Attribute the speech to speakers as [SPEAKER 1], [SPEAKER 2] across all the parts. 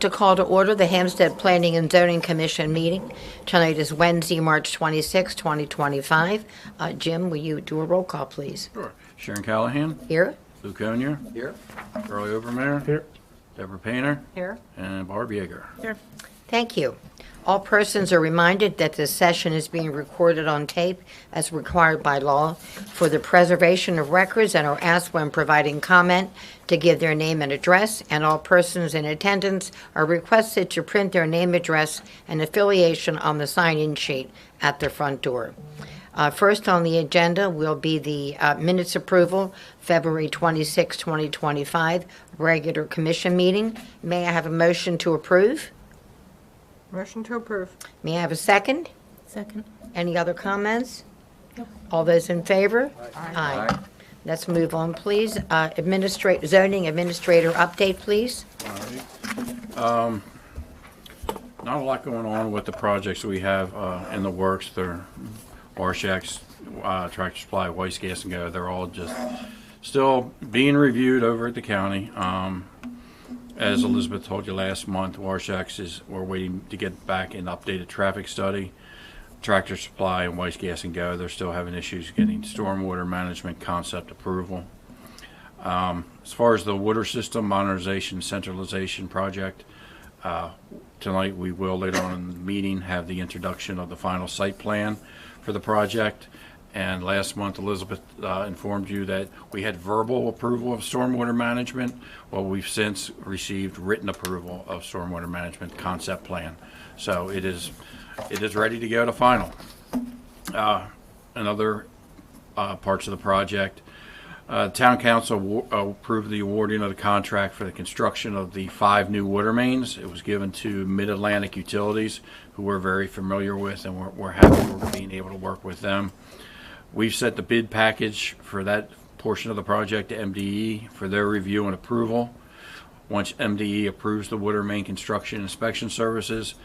[SPEAKER 1] To call to order the Hampstead Planning and Zoning Commission meeting. Tonight is Wednesday, March 26, 2025. Jim, will you do a roll call, please?
[SPEAKER 2] Sure. Sharon Callahan.
[SPEAKER 1] Here.
[SPEAKER 2] Lou Conyer.
[SPEAKER 3] Here.
[SPEAKER 2] Charlie Overmare.
[SPEAKER 3] Here.
[SPEAKER 2] Deborah Painter.
[SPEAKER 1] Here.
[SPEAKER 2] And Barb Yeager.
[SPEAKER 1] Here. Thank you. All persons are reminded that this session is being recorded on tape as required by law for the preservation of records and are asked when providing comment to give their name and address, and all persons in attendance are requested to print their name, address, and affiliation on the sign-in sheet at the front door. First on the agenda will be the minutes approval, February 26, 2025, regular commission meeting. May I have a motion to approve?
[SPEAKER 4] Motion to approve.
[SPEAKER 1] May I have a second?
[SPEAKER 4] Second.
[SPEAKER 1] Any other comments? All those in favor?
[SPEAKER 3] Aye.
[SPEAKER 1] Let's move on, please. Zoning administrator update, please.
[SPEAKER 2] All right. Not a lot going on with the projects we have in the works. They're Warshacks, Tractor Supply, Weiss Gas and Go. They're all just still being reviewed over at the county. As Elizabeth told you last month, Warshacks we're waiting to get back an updated traffic study. Tractor Supply and Weiss Gas and Go, they're still having issues getting stormwater management concept approval. As far as the water system modernization centralization project, tonight we will, later on in the meeting, have the introduction of the final site plan for the project. And last month, Elizabeth informed you that we had verbal approval of stormwater management. Well, we've since received written approval of stormwater management concept plan. So it is ready to go to final. And other parts of the project, Town Council approved the awarding of the contract for the construction of the 5 new water mains. It was given to Mid-Atlantic Utilities, who we're very familiar with, and we're happy we're being able to work with them. We've set the bid package for that portion of the project to MDE for their review and approval. Once MDE approves the water main construction inspection services,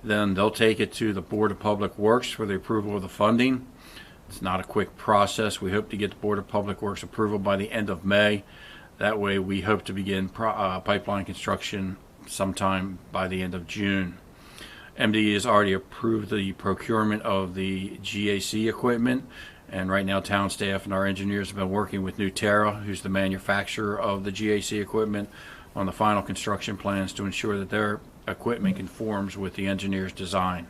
[SPEAKER 2] then they'll take it to the Board of Public Works for the approval of the funding. It's not a quick process. We hope to get the Board of Public Works approval by the end of May. That way we hope to begin pipeline construction sometime by the end of June. MDE has already approved the procurement of the GAC equipment. And right now, town staff and our engineers have been working with Nuterra, who's the manufacturer of the GAC equipment, on the final construction plans to ensure that their equipment conforms with the engineer's design.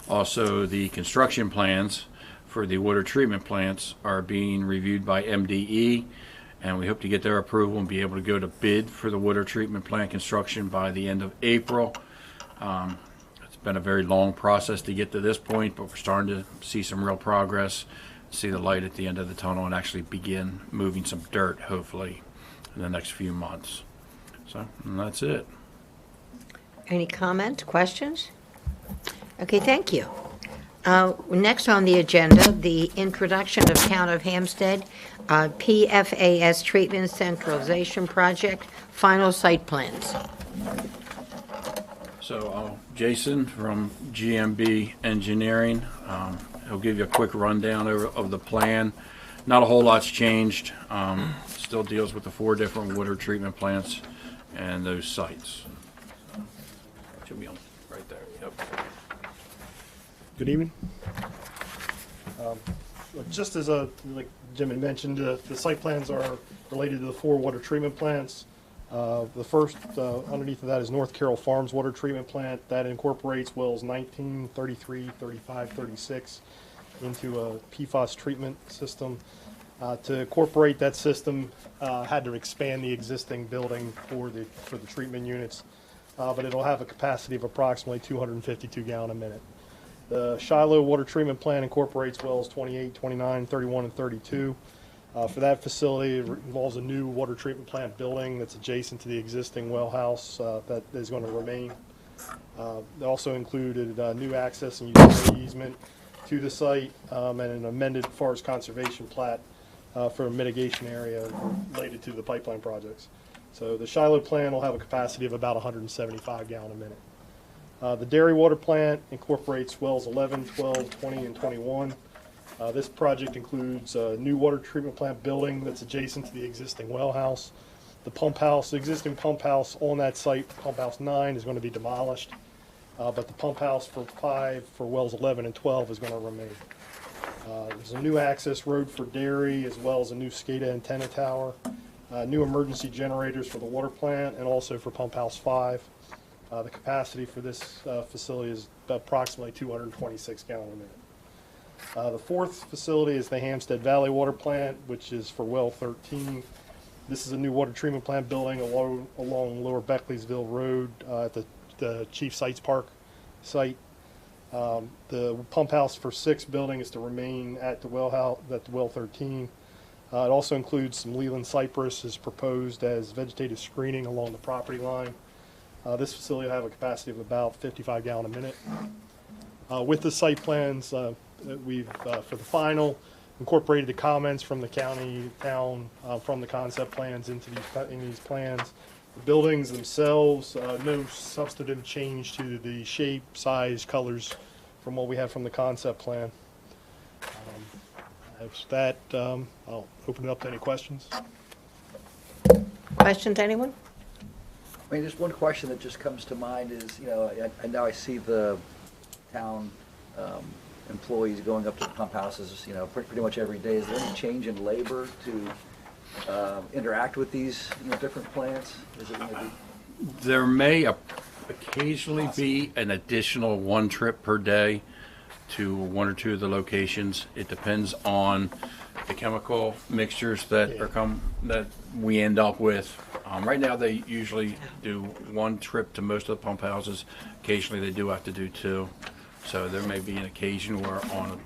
[SPEAKER 2] Also, the construction plans for the water treatment plants are being reviewed by MDE, and we hope to get their approval and be able to go to bid for the water treatment plant construction by the end of April. It's been a very long process to get to this point, but we're starting to see some real progress, see the light at the end of the tunnel, and actually begin moving some dirt, hopefully, in the next few months. So, and that's it.
[SPEAKER 1] Any comments, questions? Okay, thank you. Next on the agenda, the introduction of Town of Hampstead PFAS Treatment Centralization Project, final site plans.
[SPEAKER 2] So Jason from GMB Engineering, he'll give you a quick rundown of the plan. Not a whole lot's changed. Still deals with the 4 different water treatment plants and those sites. Should be on right there. Yep.
[SPEAKER 3] Good evening. Just as like Jim had mentioned, the site plans are related to the 4 water treatment plants. The first underneath of that is North Carroll Farms Water Treatment Plant. That incorporates wells 19, 33, 35, 36 into a PFAS treatment system. To incorporate that system, had to expand the existing building for the treatment units, but it'll have a capacity of approximately 252 gallon a minute. The Shiloh Water Treatment Plant incorporates wells 28, 29, 31, and 32. For that facility, it involves a new water treatment plant building that's adjacent to the existing well house that is going to remain. They also included new access and utility easement to the site and an amended forest conservation plat for a mitigation area related to the pipeline projects. So the Shiloh plant will have a capacity of about 175 gallon a minute. The dairy water plant incorporates wells 11, 12, 20, and 21. This project includes a new water treatment plant building that's adjacent to the existing well house, The pump house, the existing pump house on that site, pump house 9, is going to be demolished, but the pump house for 5, for wells 11 and 12 is going to remain. There's a new access road for dairy, as well as a new SCADA antenna tower, new emergency generators for the water plant, and also for pump house 5. The capacity for this facility is approximately 226 gallon a minute. The fourth facility is the Hampstead Valley Water Plant, which is for well 13. This is a new water treatment plant building along Lower Beckleysville Road at the Chief Sites Park site. The pump house for 6 building is to remain at the well 13. It also includes some Leland cypress is proposed as vegetative screening along the property line. This facility will have a capacity of about 55 gallon a minute. With the site plans, we've for the final incorporated the comments from the county, town, from the concept plans into these plans. The buildings themselves, no substantive change to the shape, size, colors from what we have from the concept plan. After that, I'll open it up to any questions.
[SPEAKER 1] Questions, anyone?
[SPEAKER 5] I mean, just one question that just comes to mind is, you know, I now I see the town employees going up to the pump houses, you know, pretty much every day. Is there any change in labor to interact with these, you know, different plants? Is it maybe?
[SPEAKER 2] There may occasionally be an additional 1 trip per day to 1 or 2 of the locations. It depends on the chemical mixtures that that we end up with. Right now, they usually do 1 trip to most of the pump houses. Occasionally, they do have to do 2. So there may be an occasion where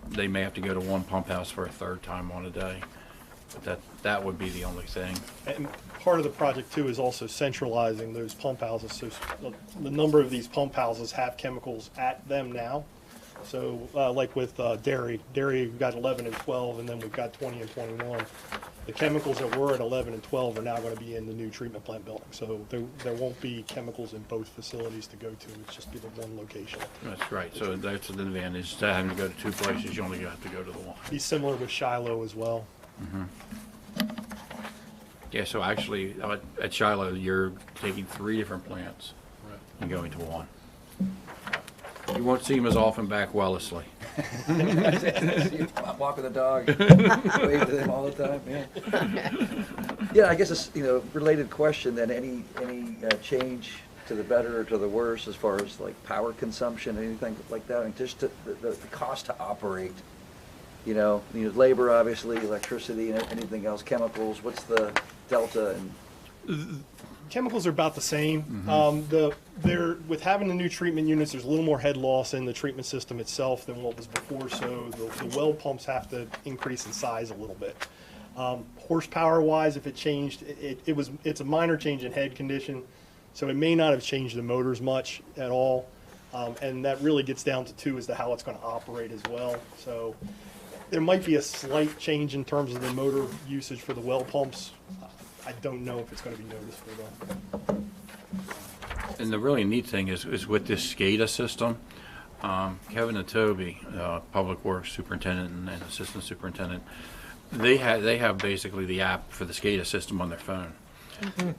[SPEAKER 2] they may have to go to 1 pump house for a 3rd time on a day. But that would be the only thing.
[SPEAKER 3] And part of the project too is also centralizing those pump houses. So the number of these pump houses have chemicals at them now. So like with dairy, we've got 11 and 12, and then we've got 20 and 21. The chemicals that were at 11 and 12 are now going to be in the new treatment plant building. So there won't be chemicals in both facilities to go to. It's just be the one location.
[SPEAKER 2] That's right. So that's an advantage. Instead of having to go to 2 places, you only have to go to the 1.
[SPEAKER 3] Be similar with Shiloh as well.
[SPEAKER 2] Yeah, so actually, at Shiloh, you're taking 3 different plants and going to 1. You won't see them as often back Wellesley.
[SPEAKER 5] Walking the dog, wave to them all the time, yeah. Yeah, I guess it's, you know, related question then, any change to the better or to the worse as far as like power consumption, anything like that? I mean, just the cost to operate, you know, labor, obviously, electricity, and anything else, chemicals, what's the delta? And
[SPEAKER 3] Chemicals are about the same. With having the new treatment units, there's a little more head loss in the treatment system itself than what was before, so the well pumps have to increase in size a little bit. Horsepower wise, if it changed, it's a minor change in head condition, so it may not have changed the motors much at all. And that really gets down to 2 as to how it's going to operate as well. So there might be a slight change in terms of the motor usage for the well pumps. I don't know if it's going to be noticeable though.
[SPEAKER 2] And the really neat thing is with this SCADA system, Kevin and Toby, Public Works Superintendent and Assistant Superintendent, they have basically the app for the SCADA system on their phone.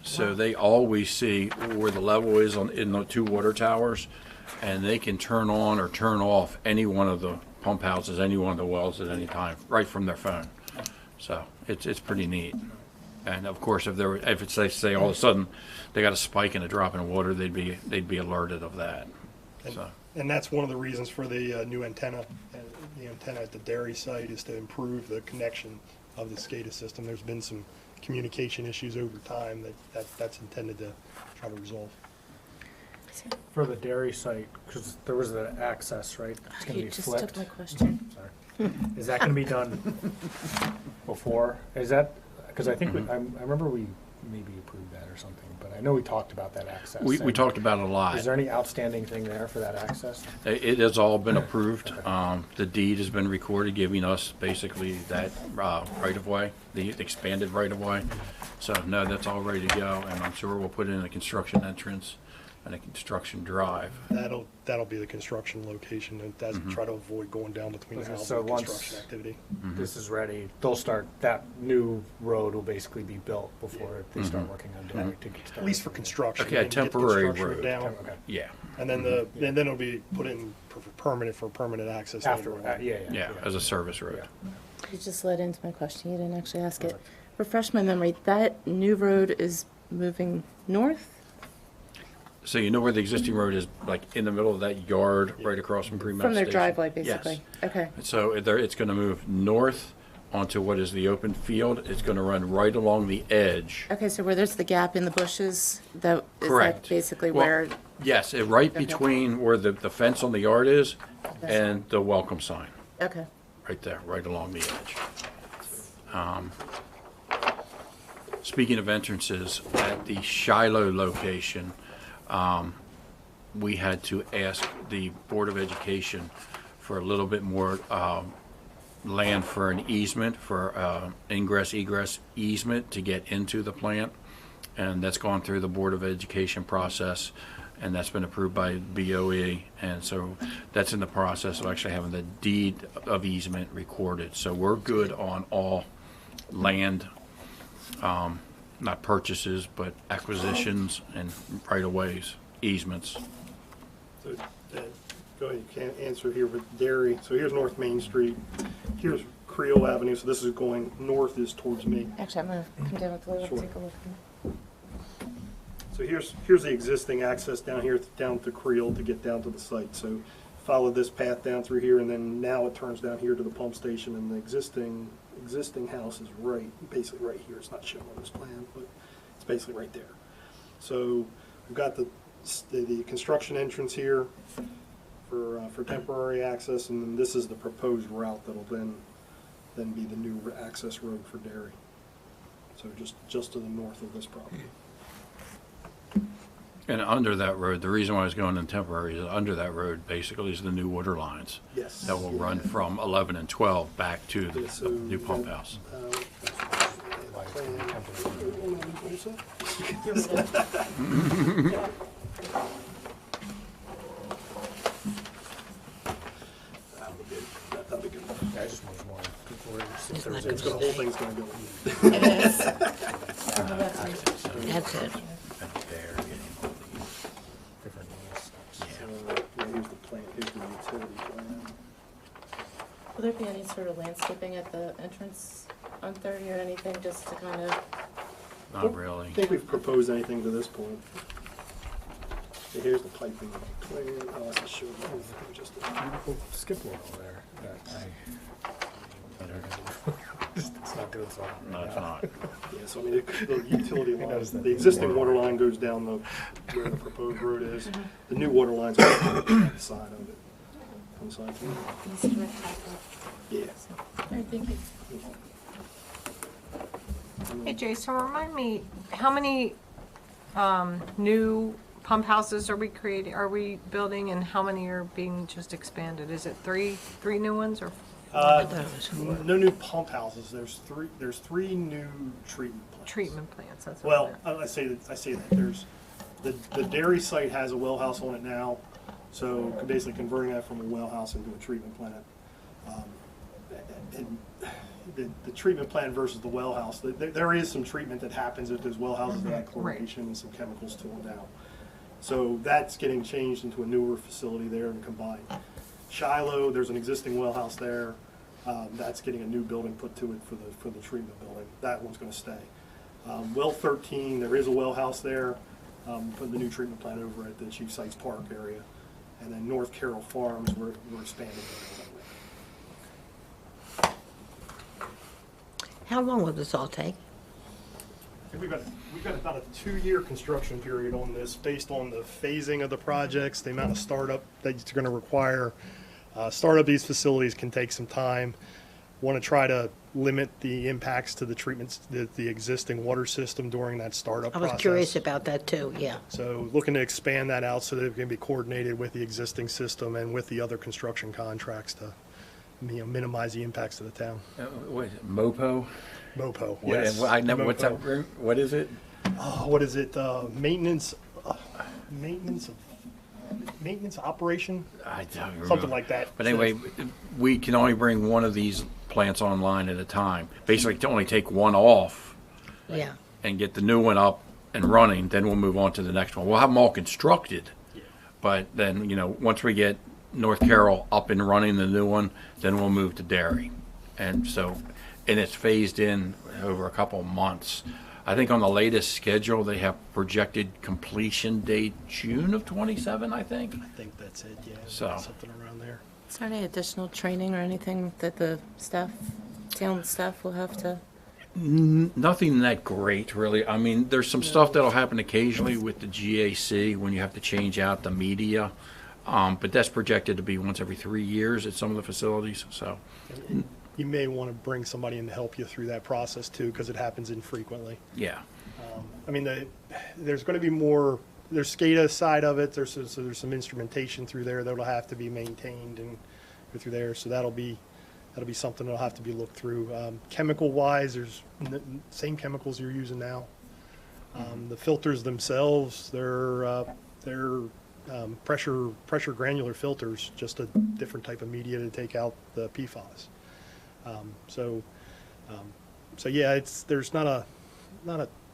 [SPEAKER 2] So they always see where the level is in the 2 water towers, and they can turn on or turn off any one of the pump houses, any one of the wells at any time, right from their phone. So it's pretty neat. And of course, if it's they say all of a sudden they got a spike and a drop in water, they'd be alerted of that.
[SPEAKER 3] And that's one of the reasons for the new antenna. The antenna at the dairy site is to improve the connection of the SCADA system. There's been some communication issues over time that's intended to try to resolve.
[SPEAKER 6] For the dairy site, because there was the access, right? It's going to be
[SPEAKER 4] just
[SPEAKER 6] flipped.
[SPEAKER 4] took my question.
[SPEAKER 6] Sorry. Is that going to be done before? Is that, because I think, I remember we maybe approved that or something, but I know we talked about that access.
[SPEAKER 2] We talked about it a lot.
[SPEAKER 6] Is there any outstanding thing there for that access?
[SPEAKER 2] It has all been approved. The deed has been recorded, giving us basically that right-of-way, the expanded right-of-way. So, no, that's all ready to go, and I'm sure we'll put in a construction entrance and a construction drive.
[SPEAKER 3] That'll be the construction location, and that's try to avoid going down between the
[SPEAKER 6] So
[SPEAKER 3] houses and
[SPEAKER 6] once-
[SPEAKER 3] construction activity.
[SPEAKER 6] This is ready, they'll start, that new road will basically be built before they start working on Derry to get started.
[SPEAKER 3] At least for construction.
[SPEAKER 2] Okay, a
[SPEAKER 3] and get the
[SPEAKER 2] temporary
[SPEAKER 3] construction
[SPEAKER 2] road.
[SPEAKER 3] down,
[SPEAKER 6] Okay.
[SPEAKER 2] Yeah,
[SPEAKER 3] and then it'll be put in for permanent access.
[SPEAKER 6] After,
[SPEAKER 3] later on.
[SPEAKER 2] yeah, as a service road.
[SPEAKER 6] Yeah.
[SPEAKER 7] You just led into my question. You didn't actually ask it. Refresh my memory. That new road is moving north?
[SPEAKER 2] So you know where the existing road is, like in the middle of that yard, right across from Green Mountain
[SPEAKER 7] From their
[SPEAKER 2] Station?
[SPEAKER 7] driveway, basically?
[SPEAKER 2] Yes.
[SPEAKER 7] Okay.
[SPEAKER 2] So it's going to move north onto what is the open field. It's going to run right along the edge.
[SPEAKER 7] Okay, so where there's the gap in the bushes, that, is
[SPEAKER 2] Correct.
[SPEAKER 7] that basically
[SPEAKER 2] Well,
[SPEAKER 7] where,
[SPEAKER 2] Yes, right
[SPEAKER 7] Okay.
[SPEAKER 2] between where the fence on the yard is and the welcome sign,
[SPEAKER 7] okay.
[SPEAKER 2] right there, right along the edge. Speaking of entrances, at the Shiloh location, we had to ask the Board of Education for a little bit more land for an easement, for ingress egress easement to get into the plant. And that's gone through the Board of Education process, and that's been approved by BOE. And so that's in the process of actually having the deed of easement recorded. So we're good on all land, not purchases, but acquisitions and right-of-ways, easements.
[SPEAKER 3] So, go ahead, you can't answer here, but Derry, so here's North Main Street, here's Creole Avenue, so this is going north is towards me.
[SPEAKER 7] Actually, I'm going to come down with the way,
[SPEAKER 3] Sure.
[SPEAKER 7] take a look.
[SPEAKER 3] So here's the existing access down here, down to Creole to get down to the site. So follow this path down through here, and then now it turns down here to the pump station, and the existing house is basically right here. It's not shown on this plan, but it's basically right there. So we've got the construction entrance here for temporary access, and then this is the proposed route that'll then be the new access road for Derry. So just to the north of this property.
[SPEAKER 2] And under that road, the reason why I was going in temporary is under that road basically is the new water lines
[SPEAKER 3] Yes.
[SPEAKER 2] that will run from 11 and 12 back to
[SPEAKER 3] Yeah,
[SPEAKER 2] the
[SPEAKER 3] so
[SPEAKER 2] new pump
[SPEAKER 3] that,
[SPEAKER 2] house.
[SPEAKER 3] That'll be good.
[SPEAKER 6] I just wanted more, before, if there was
[SPEAKER 3] It's the whole thing's gonna go
[SPEAKER 1] It is. That's it.
[SPEAKER 2] There, getting all these.
[SPEAKER 6] different needs.
[SPEAKER 3] Yeah, here's the plan, here's the utility plan.
[SPEAKER 7] Will there be any sort of landscaping at the entrance on 30 or anything, just to kind of,
[SPEAKER 2] Not really.
[SPEAKER 3] I think we've proposed anything to this point. Okay, here's the piping plan, I'll also show you everything, just a-
[SPEAKER 6] Beautiful skip road over there. It's not good, so.
[SPEAKER 2] No, it's not.
[SPEAKER 3] Yeah, so I mean, the utility line,
[SPEAKER 6] noticed that.
[SPEAKER 3] the existing water line goes down where the proposed road is. The new water line's going on the side of it. On the side.
[SPEAKER 7] instrument back up?
[SPEAKER 3] Yeah.
[SPEAKER 7] All right, thank you.
[SPEAKER 4] Hey, Jay, so remind me, how many new pump houses are we building, and how many are being just expanded? Is it three new ones, or?
[SPEAKER 3] No new pump houses, there's three new treatment plants.
[SPEAKER 4] Treatment plants, that's what I
[SPEAKER 3] Well,
[SPEAKER 4] meant.
[SPEAKER 3] I say that there's, the dairy site has a well house on it now, so basically converting that from a well house into a treatment plant. And the treatment plant versus the well house, there is some treatment that happens at those well houses that have
[SPEAKER 4] Right.
[SPEAKER 3] chlorination and some chemicals to them now. So that's getting changed into a newer facility there and combined. Shiloh, there's an existing well house there. That's getting a new building put to it for the treatment building. That one's going to stay. Well 13, there is a well house there. Putting the new treatment plant over at the Chief Sites Park area. And then North Carroll Farms, we're expanding the building.
[SPEAKER 1] How long will this all take?
[SPEAKER 3] I think we've got about a 2-year construction period on this based on the phasing of the projects, the amount of startup that it's going to require. Startup these facilities can take some time. Want to try to limit the impacts to the treatments, the existing water system during that startup
[SPEAKER 1] I
[SPEAKER 3] process.
[SPEAKER 1] was curious about that too, yeah.
[SPEAKER 3] So looking to expand that out so that it can be coordinated with the existing system and with the other construction contracts to minimize the impacts to the town.
[SPEAKER 2] What is it, MOPO?
[SPEAKER 3] MOPO,
[SPEAKER 2] What-
[SPEAKER 3] yes.
[SPEAKER 2] I never, what's that,
[SPEAKER 3] MOPO.
[SPEAKER 2] what is it?
[SPEAKER 3] What is it? Maintenance. maintenance operation,
[SPEAKER 2] I don't remember.
[SPEAKER 3] something like that.
[SPEAKER 2] But anyway, we can only bring one of these plants online at a time. Basically, to only take one off
[SPEAKER 1] Yeah.
[SPEAKER 2] and get the new one up and running, then we'll move on to the next one. We'll have them all constructed. But then, once we get North Carroll up and running, the new one, then we'll move to Derry. And it's phased in over a couple of months. I think on the latest schedule, they have projected completion date June of 27, I think.
[SPEAKER 3] I think that's it, yeah.
[SPEAKER 2] So-
[SPEAKER 3] Something around there.
[SPEAKER 7] Is there any additional training or anything that the town staff will have to?
[SPEAKER 2] Nothing that great, really. I mean, there's some stuff that'll happen occasionally with the GAC when you have to change out the media. But that's projected to be once every 3 years at some of the facilities, so.
[SPEAKER 3] You may want to bring somebody in to help you through that process too, because it happens infrequently.
[SPEAKER 2] Yeah.
[SPEAKER 3] I mean, there's going to be more, there's SCADA side of it, there's some instrumentation through there that'll have to be maintained and go through there, so that'll be something that'll have to be looked through. Chemical wise, there's same chemicals you're using now. The filters themselves, they're pressure granular filters, just a different type of media to take out the PFAS. So yeah, there's not a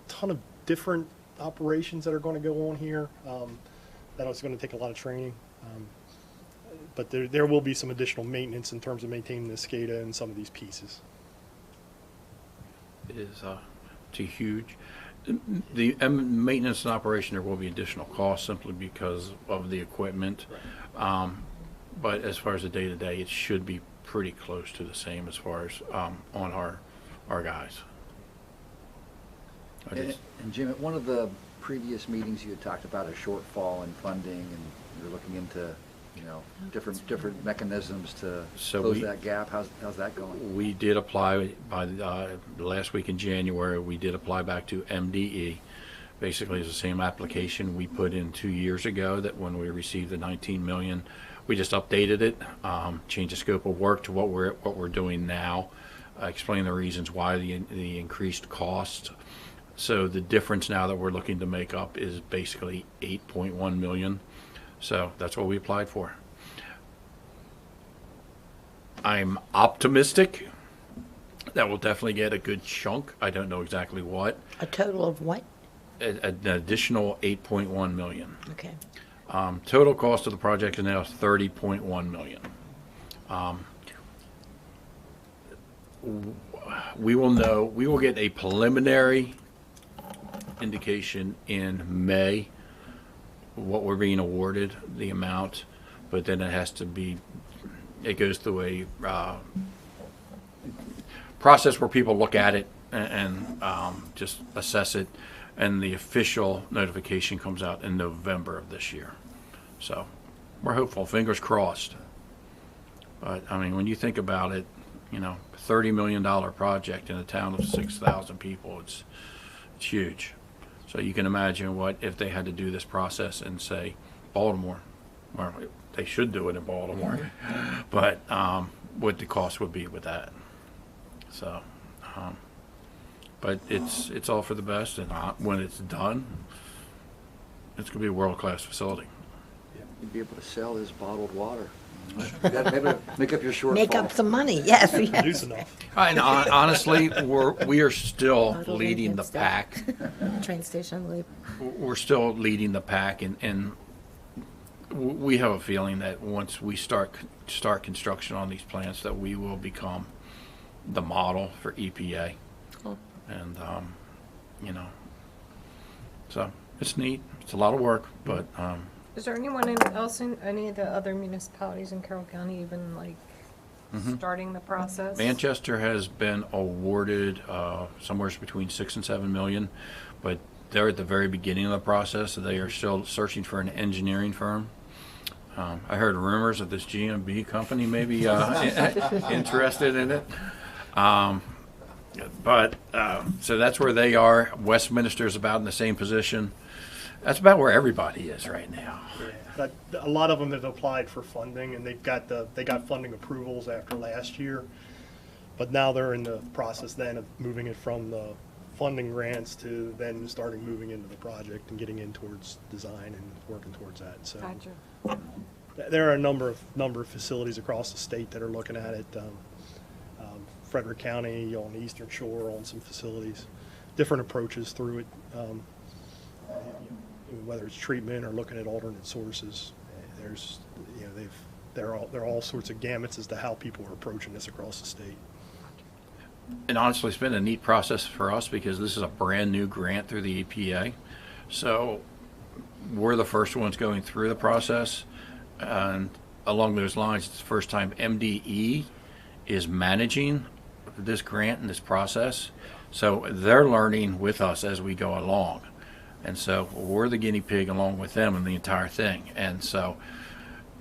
[SPEAKER 3] ton of different operations that are going to go on here. That is going to take a lot of training, but there will be some additional maintenance in terms of maintaining the SCADA and some of these pieces.
[SPEAKER 2] It is too huge. The maintenance and operation, there will be additional costs simply because of the equipment. But as far as the day-to-day, it should be pretty close to the same as far as on our guys.
[SPEAKER 5] And Jim, at one of the previous meetings, you had talked about a shortfall in funding, and you're looking into, different mechanisms to close that gap. How's that going?
[SPEAKER 2] We did apply by the last week in January. We did apply back to MDE. Basically, it's the same application we put in 2 years ago. That when we received the 19 million, we just updated it, changed the scope of work to what we're doing now. Explain the reasons why the increased cost. So the difference now that we're looking to make up is basically 8.1 million. So that's what we applied for. I'm optimistic that we'll definitely get a good chunk. I don't know exactly what.
[SPEAKER 1] A total of what?
[SPEAKER 2] An additional 8.1 million.
[SPEAKER 1] Okay.
[SPEAKER 2] Total cost of the project is now 30.1 million. We will get a preliminary indication in May what we're being awarded, the amount, but then it goes through a process where people look at it and just assess it, and the official notification comes out in November of this year. So we're hopeful, fingers crossed. But I mean, when you think about it, $30 million project in a town of 6,000 people, it's huge. So you can imagine what if they had to do this process in, say, Baltimore. Well, they should do it in Baltimore, but what the cost would be with that. So, but it's all for the best, and when it's done, it's going to be a world-class facility.
[SPEAKER 5] You'd be able to sell his bottled water. Maybe make up your shortfall.
[SPEAKER 1] Make up some money, yes.
[SPEAKER 3] Produce enough.
[SPEAKER 2] And honestly, we are still
[SPEAKER 7] Bottled
[SPEAKER 2] leading
[SPEAKER 7] in
[SPEAKER 2] the
[SPEAKER 7] Hampstead.
[SPEAKER 2] pack.
[SPEAKER 7] Train station loop.
[SPEAKER 2] We're still leading the pack, and we have a feeling that once we start construction on these plants, that we will become the model for EPA.
[SPEAKER 7] Cool.
[SPEAKER 2] And so it's neat. It's a lot of work, but
[SPEAKER 4] Is there anyone else in any of the other municipalities in Carroll County even starting the process?
[SPEAKER 2] Manchester has been awarded somewhere between 6 and 7 million, but they're at the very beginning of the process, so they are still searching for an engineering firm. I heard rumors that this GMB company may be interested in it. So that's where they are. Westminster's about in the same position. That's about where everybody is right now.
[SPEAKER 3] Yeah, but a lot of them have applied for funding, and they got funding approvals after last year. But now they're in the process then of moving it from the funding grants to then starting moving into the project and getting in towards design and working towards that. So
[SPEAKER 4] Gotcha.
[SPEAKER 3] there are a number of facilities across the state that are looking at it. Frederick County on the Eastern Shore on some facilities, different approaches through it. Whether it's treatment or looking at alternate sources, there's there are all sorts of gamuts as to how people are approaching this across the state.
[SPEAKER 2] And honestly, it's been a neat process for us because this is a brand new grant through the EPA. So we're the first ones going through the process. And along those lines, it's the first time MDE is managing this grant and this process. So they're learning with us as we go along. And so we're the guinea pig along with them in the entire thing. And so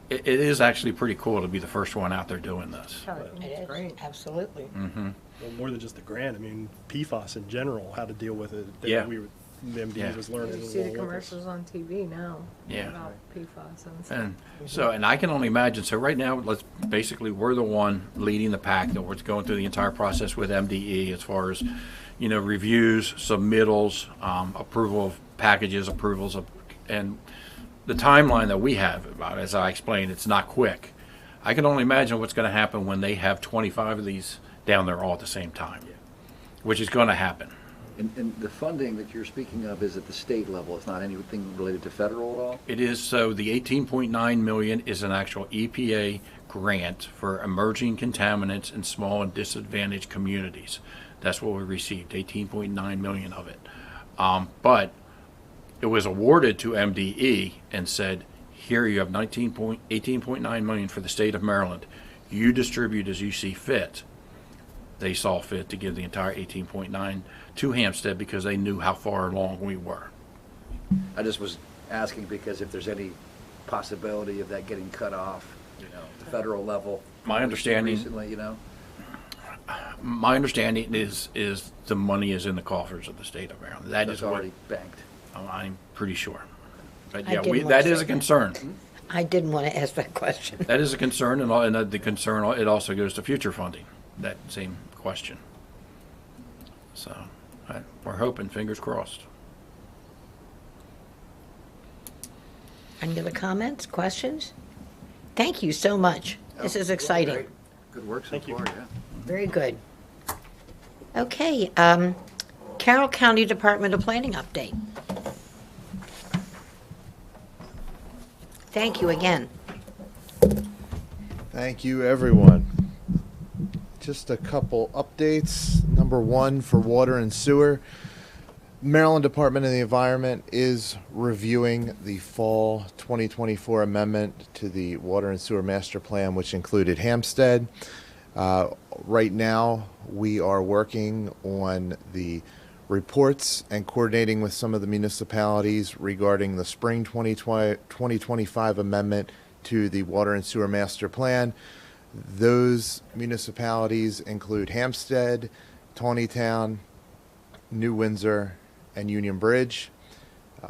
[SPEAKER 2] it is actually pretty cool to be the first one out there doing this.
[SPEAKER 4] I think it's great.
[SPEAKER 1] Absolutely.
[SPEAKER 3] Well, more than just the grant, I mean, PFAS in general, how to deal with it.
[SPEAKER 2] Yeah.
[SPEAKER 3] MD
[SPEAKER 2] Yeah.
[SPEAKER 3] was learning.
[SPEAKER 4] You see the
[SPEAKER 3] along with us.
[SPEAKER 4] commercials on TV now
[SPEAKER 2] Yeah.
[SPEAKER 4] about PFAS and stuff.
[SPEAKER 2] And I can only imagine. So right now, we're the one leading the pack that we're going through the entire process with MDE as far as, reviews, submittals, approval of packages, and the timeline that we have about, as I explained, it's not quick. I can only imagine what's going to happen when they have 25 of these down there all at the same time, which is going to happen.
[SPEAKER 5] And the funding that you're speaking of is at the state level. It's not anything related to federal at all?
[SPEAKER 2] It is. So the 18.9 million is an actual EPA grant for emerging contaminants in small and disadvantaged communities. That's what we received, 18.9 million of it. But it was awarded to MDE and said, here you have 18.9 million for the state of Maryland. You distribute as you see fit. They saw fit to give the entire 18.9 to Hampstead because they knew how far along we were.
[SPEAKER 5] I just was asking because if there's any possibility of that getting cut off, the federal level.
[SPEAKER 2] My understanding-
[SPEAKER 5] Recently,
[SPEAKER 2] My understanding is the money is in the coffers of the state of Maryland. That
[SPEAKER 5] that's
[SPEAKER 2] is what
[SPEAKER 5] already banked.
[SPEAKER 2] I'm pretty sure. But
[SPEAKER 1] I
[SPEAKER 2] yeah,
[SPEAKER 1] didn't want
[SPEAKER 2] that
[SPEAKER 1] to
[SPEAKER 2] is
[SPEAKER 1] say
[SPEAKER 2] a concern.
[SPEAKER 1] I didn't want to ask that question.
[SPEAKER 2] That is a concern, and the concern, it also goes to future funding, that same question. So we're hoping, fingers crossed.
[SPEAKER 1] Any other comments, questions? Thank you so much. This is exciting.
[SPEAKER 5] Great. Good work so
[SPEAKER 3] Thank you.
[SPEAKER 5] far, yeah.
[SPEAKER 1] Very good. Okay, Carroll County Department of Planning update. Thank you again.
[SPEAKER 8] Thank you, everyone. Just a couple updates. Number one, for water and sewer, Maryland Department of the Environment is reviewing the fall 2024 amendment to the Water and Sewer Master Plan, which included Hampstead. Right now, we are working on the reports and coordinating with some of the municipalities regarding the spring 2025 amendment to the Water and Sewer Master Plan. Those municipalities include Hampstead, Tawnytown, New Windsor, and Union Bridge.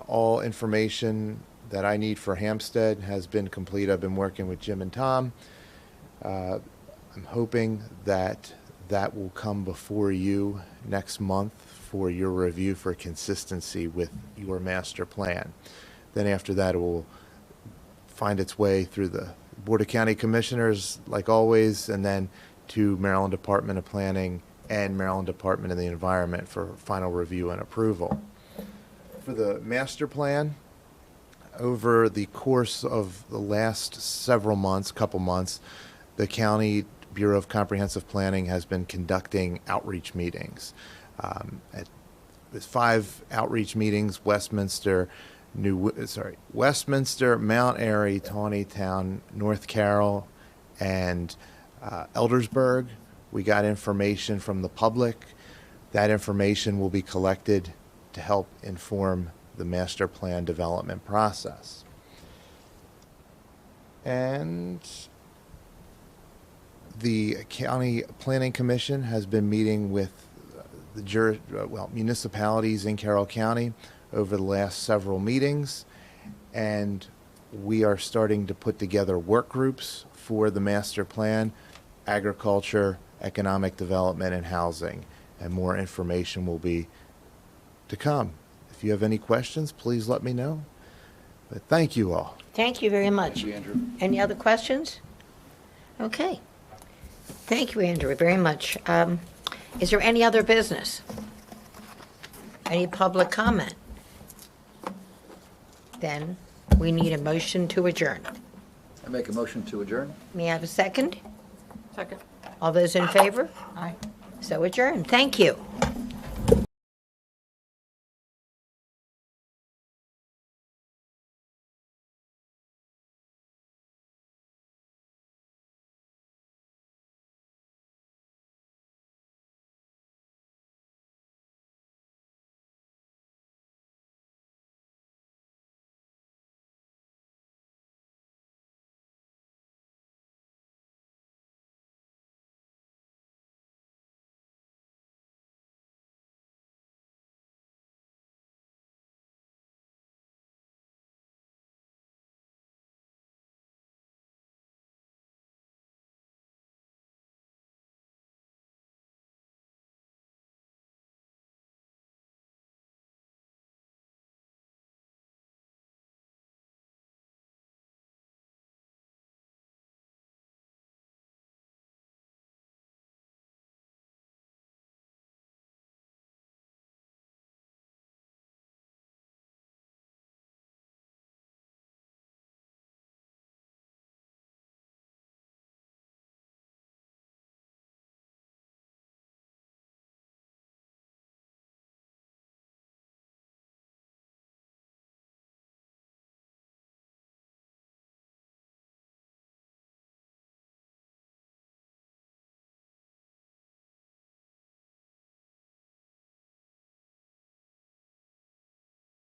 [SPEAKER 8] All information that I need for Hampstead has been complete. I've been working with Jim and Tom. I'm hoping that that will come before you next month for your review for consistency with your master plan. Then after that, it will find its way through the Board of County Commissioners, like always, and then to Maryland Department of Planning and Maryland Department of the Environment for final review and approval. For the master plan, over the course of the last couple months, the County Bureau of Comprehensive Planning has been conducting outreach meetings. There's 5 outreach meetings: Westminster, Mount Airy, Tawnytown, North Carroll, and Eldersburg. We got information from the public. That information will be collected to help inform the master plan development process. And the County Planning Commission has been meeting with the municipalities in Carroll County over the last several meetings, and we are starting to put together work groups for the master plan: agriculture, economic development, and housing. And more information will be to come. If you have any questions, please let me know. But thank you all.
[SPEAKER 1] Thank you very much.
[SPEAKER 5] Thank you, Andrew.
[SPEAKER 1] Any other questions? Okay. Thank you, Andrew, very much. Is there any other business? Any public comment? Then we need a motion to adjourn.
[SPEAKER 5] I make a motion to adjourn.
[SPEAKER 1] May I have a second?
[SPEAKER 4] Second.
[SPEAKER 1] All those in favor?
[SPEAKER 4] Aye.
[SPEAKER 1] So adjourned. Thank you.